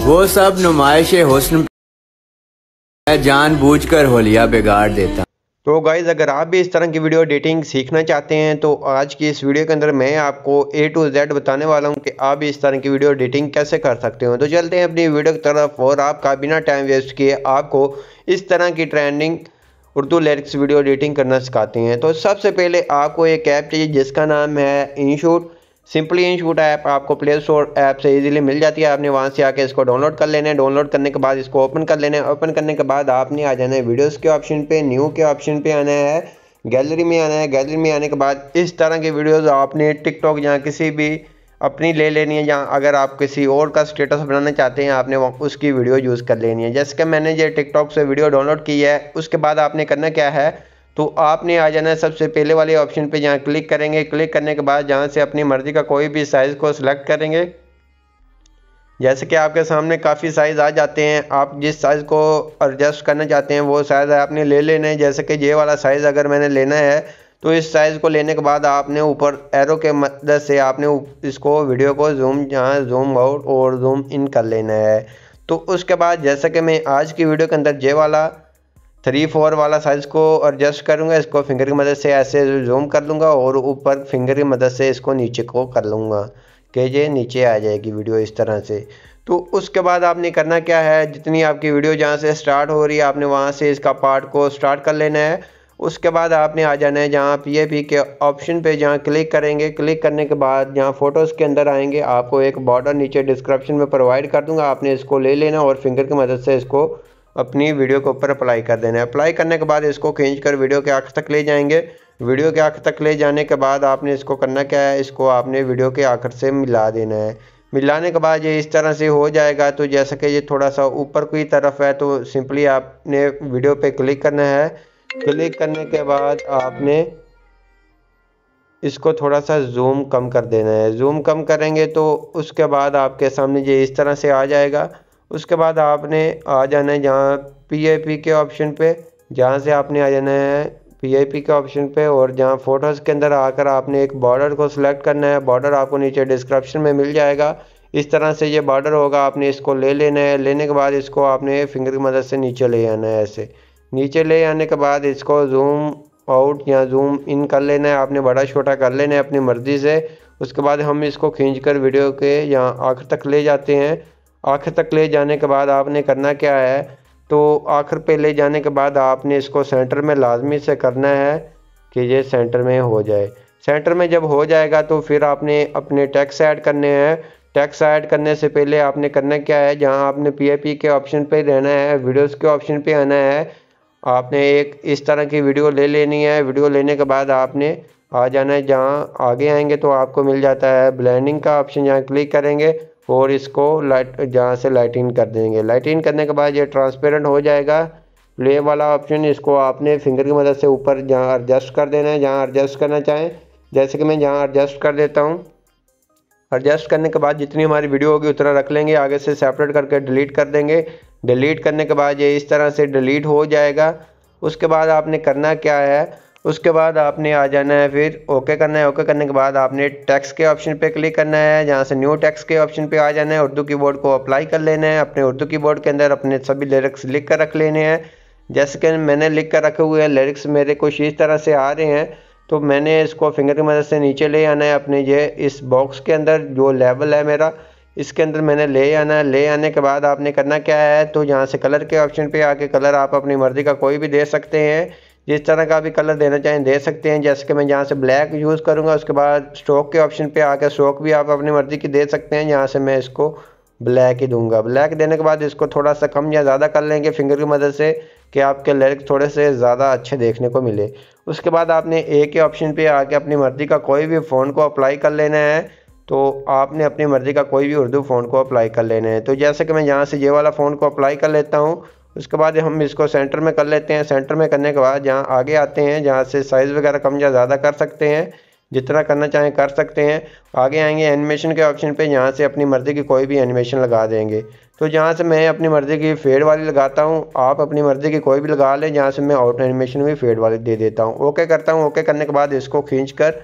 वो सब नुमाइश हुस्न जानबूझकर होलिया बिगाड़ देता। तो गाइज़ अगर आप भी इस तरह की वीडियो एडिटिंग सीखना चाहते हैं तो आज की इस वीडियो के अंदर मैं आपको A to Z बताने वाला हूं कि आप भी इस तरह की वीडियो एडिटिंग कैसे कर सकते हो। तो चलते हैं अपनी वीडियो की तरफ और आपका बिना टाइम वेस्ट किए आपको इस तरह की trending Urdu lyrics video editing करना सिखाते हैं। तो सबसे पहले आपको एक ऐप चाहिए जिसका नाम है इनशूट। सिंपली इनशूट ऐप आपको प्ले स्टोर ऐप से इजीली मिल जाती है। आपने वहां से आके इसको डाउनलोड कर लेना है। डाउनलोड करने के बाद इसको ओपन कर लेना है। ओपन करने के बाद आपने आ जाना है वीडियोस के ऑप्शन पे, न्यू के ऑप्शन पे आना है, गैलरी में आना है। गैलरी में आने के बाद इस तरह की वीडियोस आपने टिकटॉक या किसी भी अपनी ले लेनी है, या अगर आप किसी और का स्टेटस बनाना चाहते हैं आपने उसकी वीडियो यूज़ कर लेनी है। जैसे कि मैंने ये टिकटॉक से वीडियो डाउनलोड की है। उसके बाद आपने करना क्या है, तो आपने आ जाना है सबसे पहले वाले ऑप्शन पे, जहाँ क्लिक करेंगे। क्लिक करने के बाद जहाँ से अपनी मर्ज़ी का कोई भी साइज़ को सिलेक्ट करेंगे। जैसे कि आपके सामने काफ़ी साइज़ आ जाते हैं, आप जिस साइज़ को एडजस्ट करना चाहते हैं वो साइज़ आपने ले लेना है। जैसे कि ये वाला साइज़ अगर मैंने लेना है तो इस साइज़ को लेने के बाद आपने ऊपर एरो के मदद से आपने इसको वीडियो को जहाँ जूम आउट और जूम इन कर लेना है। तो उसके बाद जैसा कि मैं आज की वीडियो के अंदर ये वाला 3/4 वाला साइज़ को एडजस्ट करूँगा, इसको फिंगर की मदद से ऐसे जूम कर लूँगा और ऊपर फिंगर की मदद से इसको नीचे को कर लूँगा कि ये नीचे आ जाएगी वीडियो इस तरह से। तो उसके बाद आपने करना क्या है, जितनी आपकी वीडियो जहाँ से स्टार्ट हो रही है आपने वहाँ से इसका पार्ट को स्टार्ट कर लेना है। उसके बाद आपने आ जाना है जहाँ PAP के ऑप्शन पे, जहाँ क्लिक करेंगे। क्लिक करने के बाद जहाँ फ़ोटोज़ के अंदर आएंगे आपको एक बॉर्डर नीचे डिस्क्रिप्शन में प्रोवाइड कर दूँगा। आपने इसको ले लेना और फिंगर की मदद से इसको अपनी वीडियो के ऊपर अप्लाई कर देना है। अप्लाई करने के बाद इसको खींचकर वीडियो के आखिर तक ले जाएंगे। वीडियो के आखिर तक ले जाने के बाद आपने इसको करना क्या है, इसको आपने वीडियो के आखिर से मिला देना है। मिलाने के बाद ये इस तरह से हो जाएगा। तो जैसा कि ये थोड़ा सा ऊपर की तरफ है तो सिंपली आपने वीडियो पे क्लिक करना है। क्लिक करने के बाद आपने इसको थोड़ा सा जूम कम कर देना है। जूम कम करेंगे तो उसके बाद आपके सामने ये इस तरह से आ जाएगा। उसके बाद आपने आ जाना है जहाँ PAP के ऑप्शन पे, जहाँ से आपने आ जाना है PAP के ऑप्शन पे और जहाँ फ़ोटोज़ के अंदर आकर आपने एक बॉर्डर को सिलेक्ट करना है। बॉर्डर आपको नीचे डिस्क्रिप्शन में मिल जाएगा। इस तरह से ये बॉर्डर होगा, आपने इसको ले लेना है। लेने के बाद इसको आपने फिंगर की मदद से नीचे ले आना है। ऐसे नीचे ले आने के बाद इसको जूम आउट या जूम इन कर लेना है। आपने बड़ा छोटा कर लेना है अपनी मर्ज़ी से। उसके बाद हम इसको खींचकर वीडियो के यहाँ आखिर तक ले जाते हैं। आखिर तक ले जाने के बाद आपने करना क्या है, तो आखिर पे ले जाने के बाद आपने इसको सेंटर में लाजमी से करना है कि ये सेंटर में हो जाए। सेंटर में जब हो जाएगा तो फिर आपने अपने टेक्स्ट ऐड करने हैं। टेक्स्ट ऐड करने से पहले आपने करना क्या है, जहां आपने PAP के ऑप्शन पे रहना है, वीडियोस के ऑप्शन पे आना है। आपने एक इस तरह की वीडियो ले लेनी है। वीडियो लेने के बाद आपने आ जाना है, जहाँ आगे आएंगे तो आपको मिल जाता है ब्लेंडिंग का ऑप्शन, जहाँ क्लिक करेंगे और इसको लाइट जहाँ से लाइटिंग कर देंगे। लाइटिंग करने के बाद ये ट्रांसपेरेंट हो जाएगा। प्ले वाला ऑप्शन, इसको आपने फिंगर की मदद से ऊपर जहाँ एडजस्ट कर देना है, जहाँ एडजस्ट करना चाहें। जैसे कि मैं जहाँ एडजस्ट कर देता हूँ। एडजस्ट करने के बाद जितनी हमारी वीडियो होगी उतना रख लेंगे, आगे से सेपरेट करके डिलीट कर देंगे। डिलीट करने के बाद ये इस तरह से डिलीट हो जाएगा। उसके बाद आपने करना क्या है, उसके बाद आपने आ जाना है, फिर ओके करना है। ओके करने के बाद आपने टेक्स्ट के ऑप्शन पे क्लिक करना है, जहाँ से न्यू टेक्स्ट के ऑप्शन पे आ जाना है। उर्दू कीबोर्ड को अप्लाई कर लेना है। अपने उर्दू कीबोर्ड के अंदर अपने सभी लिरिक्स लिख कर रख लेने हैं। जैसे कि मैंने लिख कर रखे हुए हैं, लिरिक्स मेरे कुछ इस तरह से आ रहे हैं। तो मैंने इसको फिंगर की मदद से नीचे ले आना है अपने ये इस बॉक्स के अंदर, जो लेवल है मेरा इसके अंदर मैंने ले आना है। ले आने के बाद आपने करना क्या है, तो यहाँ से कलर के ऑप्शन पे आके कलर आप अपनी मर्ज़ी का कोई भी दे सकते हैं। जिस तरह का भी कलर देना चाहें दे सकते हैं। जैसे कि मैं यहाँ से ब्लैक यूज़ करूँगा। उसके बाद स्ट्रोक के ऑप्शन पे आकर स्ट्रोक भी आप अपनी मर्ज़ी की दे सकते हैं। यहाँ से मैं इसको ब्लैक ही दूंगा। ब्लैक देने के बाद इसको थोड़ा सा कम या ज़्यादा कर लेंगे फिंगर की मदद से, कि आपके लिरिक्स थोड़े से ज़्यादा अच्छे देखने को मिले। उसके बाद आपने ए के ऑप्शन पे आके अपनी मर्ज़ी का कोई भी फ़ॉन्ट को अप्लाई कर लेना है। तो आपने अपनी मर्ज़ी का कोई भी उर्दू फ़ॉन्ट को अप्लाई कर लेना है। तो जैसे कि मैं यहाँ से ये वाला फ़ॉन्ट को अप्लाई कर लेता हूँ। उसके बाद हम इसको सेंटर में कर लेते हैं। सेंटर में करने के बाद जहाँ आगे आते हैं, जहाँ से साइज़ वगैरह कम या ज़्यादा कर सकते हैं, जितना करना चाहें कर सकते हैं। आगे आएंगे एनिमेशन के ऑप्शन पे, जहाँ से अपनी मर्ज़ी की कोई भी एनिमेशन लगा देंगे। तो जहाँ से मैं अपनी मर्ज़ी की फेड वाली लगाता हूँ, आप अपनी मर्ज़ी की कोई भी लगा लें। जहाँ से मैं आउट एनिमेशन भी फेड वाली दे देता हूँ। ओके करता हूँ। ओके करने के बाद इसको खींच कर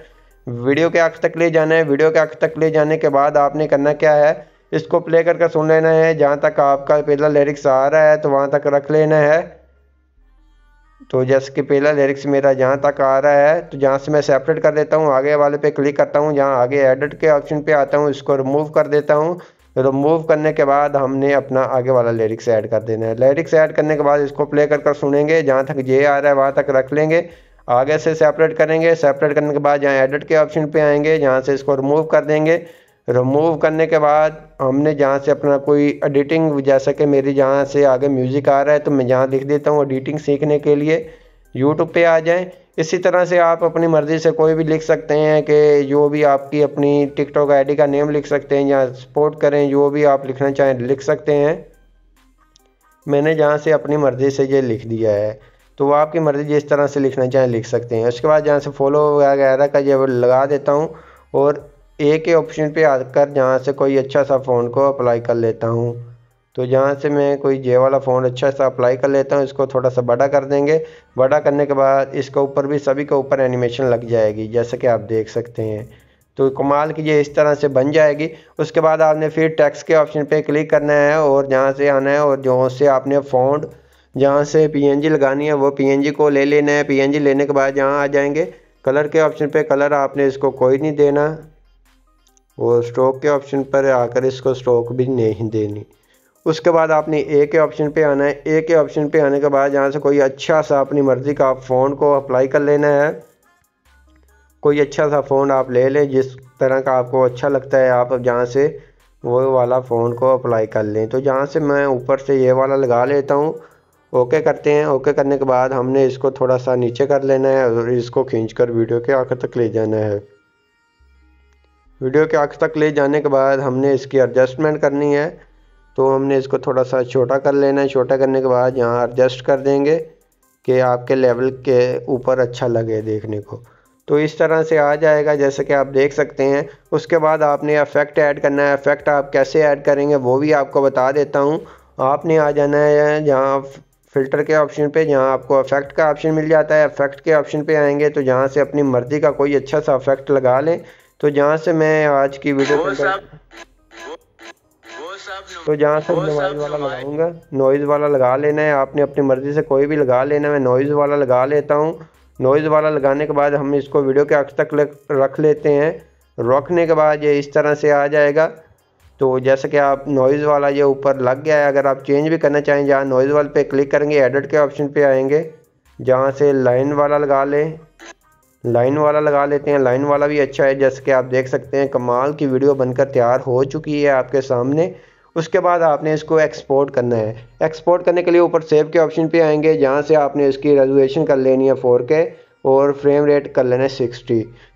वीडियो के आखिर तक ले जाना है। वीडियो के आखिर तक ले जाने के बाद आपने करना क्या है, इसको प्ले करके सुन लेना है। जहाँ तक आपका पहला लिरिक्स आ रहा है तो वहाँ तक रख लेना है। तो जैसे कि पहला लिरिक्स मेरा जहाँ तक आ रहा है तो जहाँ से मैं सेपरेट कर देता हूँ, आगे वाले पे क्लिक करता हूँ, जहाँ आगे एडिट के ऑप्शन पे आता हूँ, इसको रिमूव कर देता हूँ। रिमूव करने के बाद हमने अपना आगे वाला लिरिक्स ऐड कर देना है। लिरिक्स ऐड करने के बाद इसको प्ले कर सुनेंगे, जहाँ तक जे आ रहा है वहाँ तक रख लेंगे, आगे से सेपरेट करेंगे। सेपरेट करने के बाद जहाँ एडिट के ऑप्शन पे आएंगे, जहाँ से इसको रिमूव कर देंगे। रिमूव करने के बाद हमने जहाँ से अपना कोई एडिटिंग, जैसा कि मेरी जहाँ से आगे म्यूज़िक आ रहा है तो मैं जहाँ लिख देता हूँ एडिटिंग सीखने के लिए, यूट्यूब पे आ जाएं। इसी तरह से आप अपनी मर्ज़ी से कोई भी लिख सकते हैं कि जो भी आपकी अपनी टिकटॉक आईडी का नेम लिख सकते हैं या सपोर्ट करें, जो भी आप लिखना चाहें लिख सकते हैं। मैंने जहाँ से अपनी मर्ज़ी से ये लिख दिया है, तो आपकी मर्ज़ी जिस तरह से लिखना चाहें लिख सकते हैं। उसके बाद जहाँ से फॉलो वगैरह का ये लगा देता हूँ और ए के ऑप्शन पे आकर जहाँ से कोई अच्छा सा फ़ोन को अप्लाई कर लेता हूँ। तो जहाँ से मैं कोई जे वाला फ़ोन अच्छा सा अप्लाई कर लेता हूँ, इसको थोड़ा सा बड़ा कर देंगे। बड़ा करने के बाद इसके ऊपर भी सभी के ऊपर एनिमेशन लग जाएगी, जैसे कि आप देख सकते हैं। तो कमाल की ये इस तरह से बन जाएगी। उसके बाद आपने फिर टेक्स्ट के ऑप्शन पे क्लिक करना है और जहाँ से आना है और जो से आपने फ़ॉन्ट जहाँ से पीएनजी लगानी है वो पीएनजी को ले लेना है। पीएनजी लेने के बाद जहाँ आ जाएंगे कलर के ऑप्शन पे, कलर आपने इसको कोई नहीं देना और स्ट्रोक के ऑप्शन पर आकर इसको स्ट्रोक भी नहीं देनी। उसके बाद आपने ए के ऑप्शन पे आना है। ए के ऑप्शन पे आने के बाद जहाँ से कोई अच्छा सा अपनी मर्ज़ी का फ़ोन को अप्लाई कर लेना है। कोई अच्छा सा फ़ोन आप ले लें, जिस तरह का आपको अच्छा लगता है आप जहाँ से वो वाला फ़ोन को अप्लाई कर लें। तो जहाँ से मैं ऊपर से ये वाला लगा लेता हूँ, ओके करते हैं। ओके करने के बाद हमने इसको थोड़ा सा नीचे कर लेना है और इसको खींचकर वीडियो के आखिर तक ले जाना है। वीडियो के आखिर तक ले जाने के बाद हमने इसकी एडजस्टमेंट करनी है, तो हमने इसको थोड़ा सा छोटा कर लेना है। छोटा करने के बाद यहाँ एडजस्ट कर देंगे कि आपके लेवल के ऊपर अच्छा लगे देखने को। तो इस तरह से आ जाएगा जैसे कि आप देख सकते हैं। उसके बाद आपने इफेक्ट ऐड करना है। इफेक्ट आप कैसे ऐड करेंगे वो भी आपको बता देता हूँ। आपने आ जाना है जहाँ फ़िल्टर के ऑप्शन पे, जहाँ आपको इफेक्ट का ऑप्शन मिल जाता है। इफेक्ट के ऑप्शन पे आएंगे तो जहाँ से अपनी मर्ज़ी का कोई अच्छा सा इफेक्ट लगा लें। तो जहाँ से मैं आज की वीडियो तो जहाँ से नॉइज़ वाला लगाऊंगा, नॉइज़ वाला लगा लेना है। आपने अपनी मर्ज़ी से कोई भी लगा लेना है। मैं नॉइज़ वाला लगा लेता हूँ। नॉइज़ वाला लगाने के बाद हम इसको वीडियो के आखिर तक रख लेते हैं। रखने के बाद ये इस तरह से आ जाएगा। तो जैसे कि आप नॉइज़ वाला ये ऊपर लग गया है। अगर आप चेंज भी करना चाहें, जहाँ नॉइज़ वाले पे क्लिक करेंगे, एडिट के ऑप्शन पे आएंगे, जहाँ से लाइन वाला लगा लें, लाइन वाला लगा लेते हैं। लाइन वाला भी अच्छा है। जैसे कि आप देख सकते हैं कमाल की वीडियो बनकर तैयार हो चुकी है आपके सामने। उसके बाद आपने इसको एक्सपोर्ट करना है। एक्सपोर्ट करने के लिए ऊपर सेव के ऑप्शन पे आएंगे, जहाँ से आपने इसकी रेजोल्यूशन कर लेनी है 4K और फ्रेम रेट कर लेना है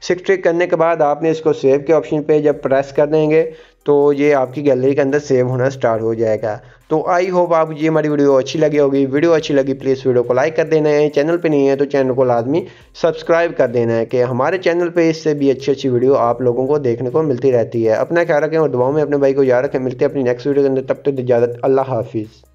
60 करने के बाद आपने इसको सेव के ऑप्शन पे जब प्रेस कर देंगे तो ये आपकी गैलरी के अंदर सेव होना स्टार्ट हो जाएगा। तो आई होप आपको ये हमारी वीडियो अच्छी लगी होगी। वीडियो अच्छी लगी प्लीज़ वीडियो को लाइक कर देना है। चैनल पे नहीं है तो चैनल को लाजमी सब्सक्राइब कर देना है कि हमारे चैनल पे इससे भी अच्छी अच्छी वीडियो आप लोगों को देखने को मिलती रहती है। अपना ख्याल रखें और दुआओं में अपने भाई को याद रखें। मिलते हैं अपनी नेक्स्ट वीडियो के अंदर, तब तक इजाज़त, अल्लाह हाफिज़।